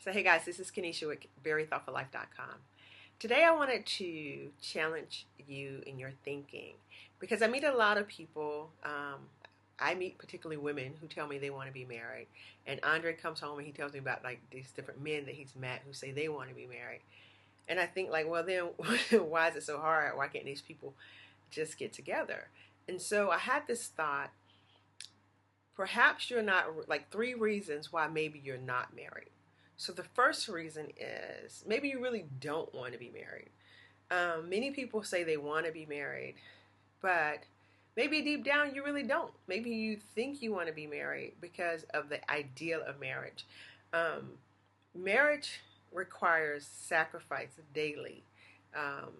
So hey guys, this is Kenesha with VeryThoughtfulLife.com. Today I wanted to challenge you in your thinking because I meet a lot of people. I meet particularly women who tell me they want to be married, and Andre comes home and he tells me about like these different men that he's met who say they want to be married. And I think like, well then, why is it so hard? Why can't these people just get together? And so I had this thought. Perhaps you're not, like, three reasons why maybe you're not married. So the first reason is maybe you really don't want to be married. Many people say they want to be married, but maybe deep down you really don't. Maybe you think you want to be married because of the ideal of marriage. Um, Marriage requires sacrifice daily, um,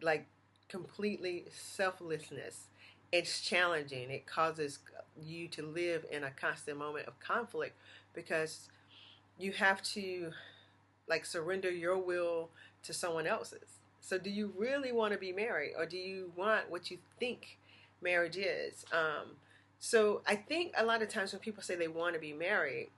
like completely selflessness. It's challenging. It causes you to live in a constant moment of conflict because you have to like surrender your will to someone else's. So do you really want to be married, or do you want what you think marriage is? So I think a lot of times when people say they want to be married,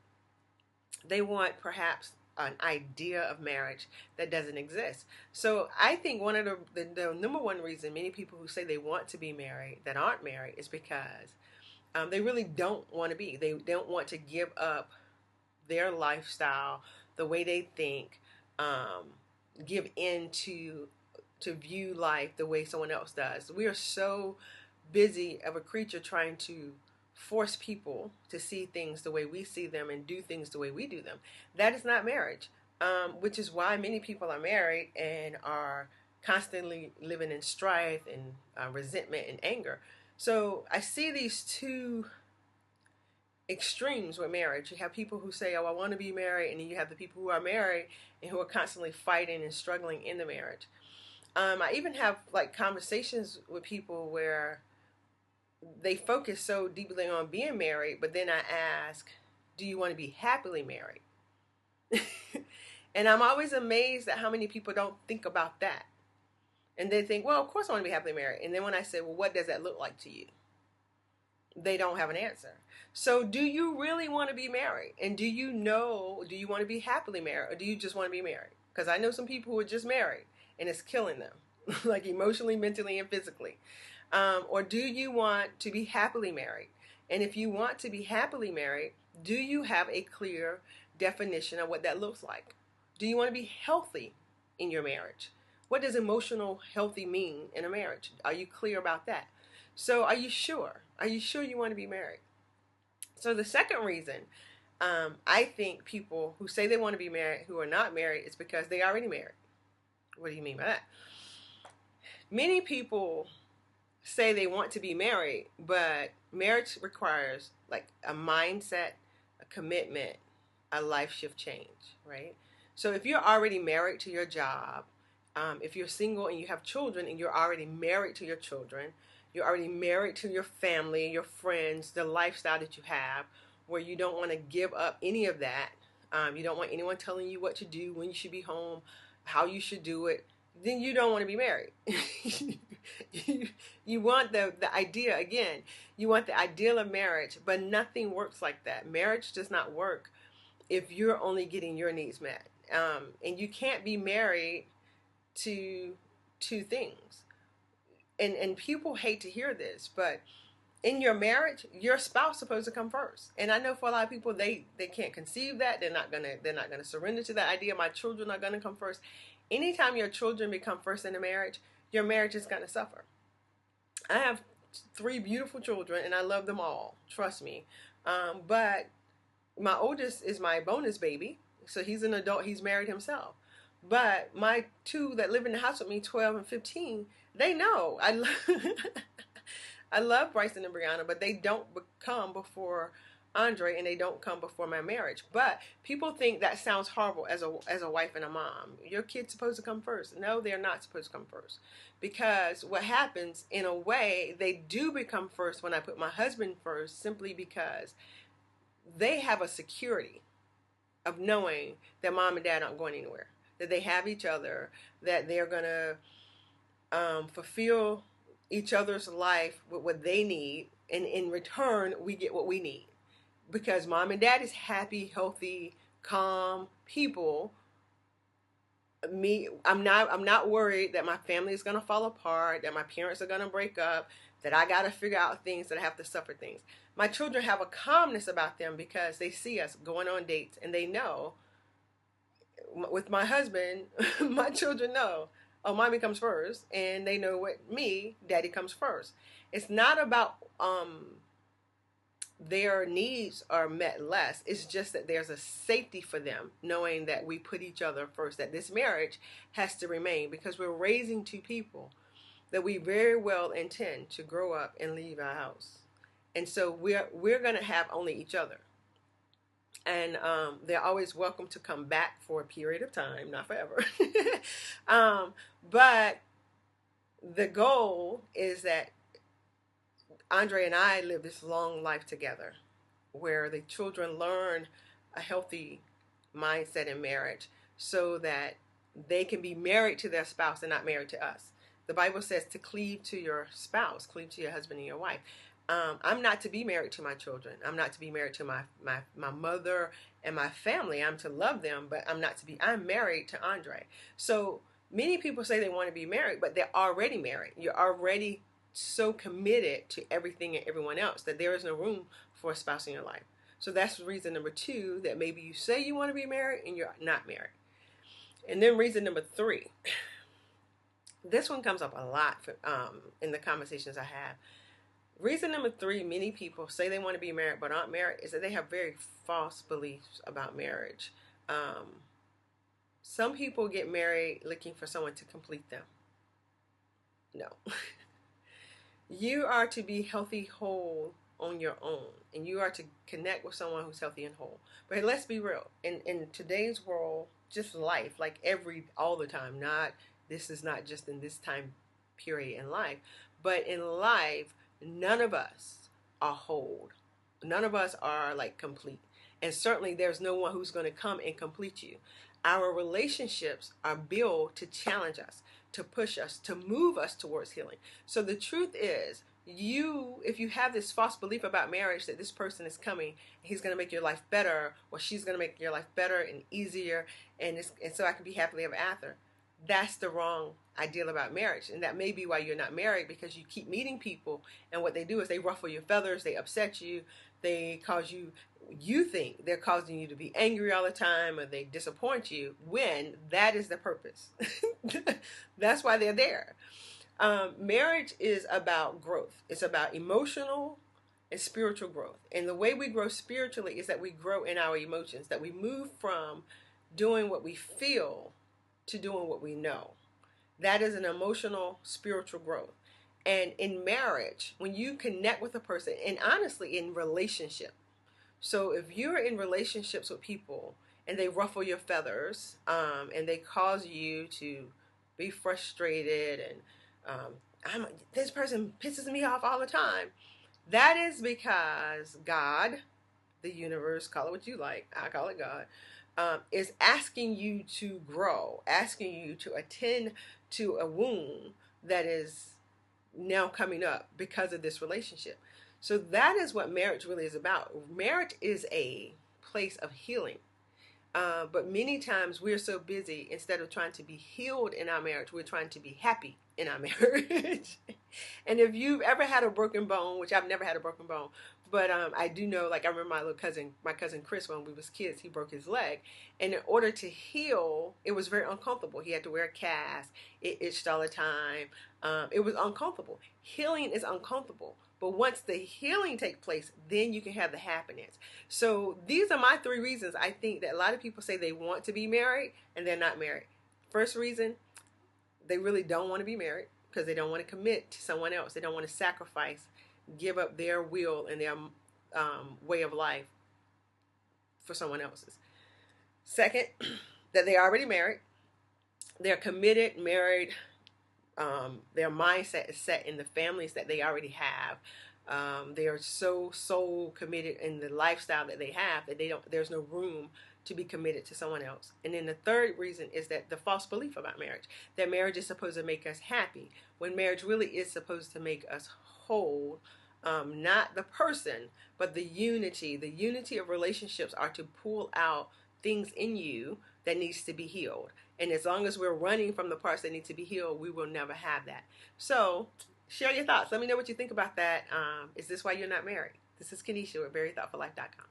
they want perhaps an idea of marriage that doesn't exist. So I think one of the number one reason many people who say they want to be married that aren't married is because they really don't want to be. They don't want to give up their lifestyle, the way they think, um, give in to view life the way someone else does. We are so busy of a creature trying to force people to see things the way we see them and do things the way we do them. That is not marriage, which is why many people are married and are constantly living in strife and resentment and anger. So I see these two extremes with marriage. You have people who say, oh, I want to be married, and then you have the people who are married and who are constantly fighting and struggling in the marriage. I even have like conversations with people where they focus so deeply on being married, but then I ask, do you want to be happily married? And I'm always amazed at how many people don't think about that. And they think, well, of course I want to be happily married. And then when I say, well, what does that look like to you? They don't have an answer. So do you really want to be married? And do you want to be happily married, or do you just want to be married? Because I know some people who are just married and it's killing them, like emotionally, mentally, and physically. Or do you want to be happily married? And if you want to be happily married, do you have a clear definition of what that looks like? Do you want to be healthy in your marriage? What does emotional healthy mean in a marriage? Are you clear about that? So are you sure? Are you sure you want to be married? So the second reason I think people who say they want to be married who are not married is because they already married. What do you mean by that? Many people say they want to be married, but marriage requires like a mindset, a commitment, a life shift change, right? So if you're already married to your job, if you're single and you have children and you're already married to your children, you're already married to your family, your friends, the lifestyle that you have, where you don't want to give up any of that. You don't want anyone telling you what to do, when you should be home, how you should do it. Then you don't want to be married. You want the idea, again, you want the ideal of marriage, but nothing works like that. Marriage does not work if you're only getting your needs met. And you can't be married to two things. And people hate to hear this, but in your marriage, your spouse is supposed to come first. And I know for a lot of people, they can't conceive that. They're not gonna surrender to that idea. My children are gonna come first. Anytime your children become first in a marriage, your marriage is gonna suffer. I have three beautiful children, and I love them all. Trust me. But my oldest is my bonus baby, so he's an adult. He's married himself. But my two that live in the house with me, 12 and 15, they know I love Bryson and Brianna, but they don't come before Andre, and they don't come before my marriage. But people think that sounds horrible as a wife and a mom. Your kid's supposed to come first. No, they're not supposed to come first. Because what happens, in a way, they do become first when I put my husband first, simply because they have a security of knowing that mom and dad aren't going anywhere, that they have each other, that they're going to fulfill each other's life with what they need, and in return we get what we need, because mom and dad is happy, healthy, calm people. I'm not worried that my family is going to fall apart, that my parents are going to break up, that I got to figure out things, that I have to suffer things. My children have a calmness about them because they see us going on dates, and they know, with my husband, my children know, oh, mommy comes first, and they know with me, daddy comes first. It's not about their needs are met less. It's just that there's a safety for them, knowing that we put each other first, that this marriage has to remain, because we're raising two people that we very well intend to grow up and leave our house. And so we're going to have only each other. And they're always welcome to come back for a period of time, not forever. But the goal is that Andre and I live this long life together, where the children learn a healthy mindset in marriage, so that they can be married to their spouse and not married to us. The Bible says to cleave to your spouse, cleave to your husband and your wife. I'm not to be married to my children. I'm not to be married to my mother and my family. I'm to love them, but I'm married to Andre. So many people say they want to be married, but they're already married. You're already so committed to everything and everyone else that there is no room for a spouse in your life. So that's reason number 2, that maybe you say you want to be married and you're not married. And then reason number 3, this one comes up a lot in the conversations I have. Reason number 3, many people say they want to be married but aren't married, is that they have very false beliefs about marriage. Some people get married looking for someone to complete them. No. You are to be healthy, whole on your own, and you are to connect with someone who's healthy and whole. But let's be real. In today's world, just life, like all the time, this is not just in this time period in life, but in life, none of us are whole. None of us are like complete. And certainly there's no one who's going to come and complete you. Our relationships are built to challenge us, to push us, to move us towards healing. So the truth is, if you have this false belief about marriage, that this person is coming, he's going to make your life better, or she's going to make your life better and easier, and so I can be happily ever after. That's the wrong ideal about marriage. And that may be why you're not married, because you keep meeting people, and what they do is they ruffle your feathers, they upset you, they cause you think they're causing you to be angry all the time, or they disappoint you, when that is the purpose. That's why they're there. Marriage is about growth. It's about emotional and spiritual growth. And the way we grow spiritually is that we grow in our emotions, that we move from doing what we feel to doing what we know. That is an emotional, spiritual growth. And in marriage, when you connect with a person, and honestly in relationship, so if you're in relationships with people and they ruffle your feathers, and they cause you to be frustrated, and this person pisses me off all the time, that is because God, the universe, call it what you like, I call it God, is asking you to grow, asking you to attend to a wound that is now coming up because of this relationship. So that is what marriage really is about. Marriage is a place of healing. But many times we're so busy, instead of trying to be healed in our marriage, we're trying to be happy in our marriage. And if you've ever had a broken bone, which I've never had a broken bone, but I do know, like I remember my cousin Chris, when we was kids, he broke his leg. And in order to heal, it was very uncomfortable. He had to wear a cast. It itched all the time. It was uncomfortable. Healing is uncomfortable. But once the healing takes place, then you can have the happiness. So these are my 3 reasons I think that a lot of people say they want to be married and they're not married. First reason, they really don't want to be married because they don't want to commit to someone else. They don't want to sacrifice, give up their will and their way of life for someone else's. Second, that they're already married. They're committed, married. Their mindset is set in the families that they already have. They are so committed in the lifestyle that they have that there's no room to be committed to someone else. And then the third reason is that the false belief about marriage, that marriage is supposed to make us happy, when marriage really is supposed to make us whole. Not the person, but the unity. The unity of relationships are to pull out things in you that needs to be healed. And as long as we're running from the parts that need to be healed, we will never have that. So share your thoughts. Let me know what you think about that. Is this why you're not married? This is Kenesha with VeryThoughtfulLife.com.